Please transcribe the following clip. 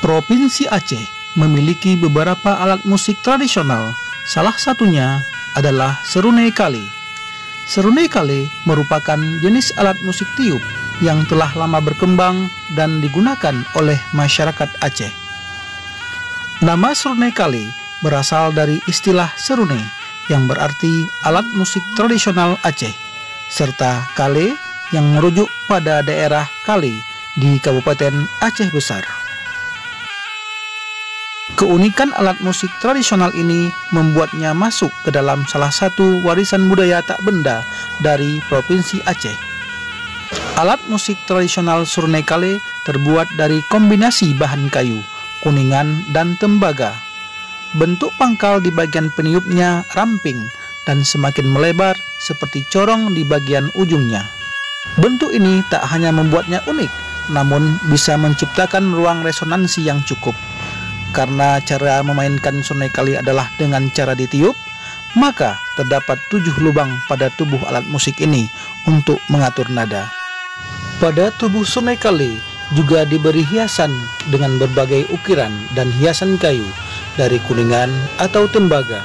Provinsi Aceh memiliki beberapa alat musik tradisional. Salah satunya adalah serunai kali. Serunai kali merupakan jenis alat musik tiup yang telah lama berkembang dan digunakan oleh masyarakat Aceh. Nama serunai kali berasal dari istilah serunai yang berarti alat musik tradisional Aceh, serta kale yang merujuk pada daerah Kale di Kabupaten Aceh Besar. Keunikan alat musik tradisional ini membuatnya masuk ke dalam salah satu warisan budaya tak benda dari Provinsi Aceh. Alat musik tradisional serunai kale terbuat dari kombinasi bahan kayu, kuningan, dan tembaga. Bentuk pangkal di bagian peniupnya ramping dan semakin melebar seperti corong di bagian ujungnya. Bentuk ini tak hanya membuatnya unik, namun bisa menciptakan ruang resonansi yang cukup. Karena cara memainkan serunai kali adalah dengan cara ditiup, maka terdapat 7 lubang pada tubuh alat musik ini untuk mengatur nada. Pada tubuh serunai kali juga diberi hiasan dengan berbagai ukiran dan hiasan kayu dari kuningan atau tembaga.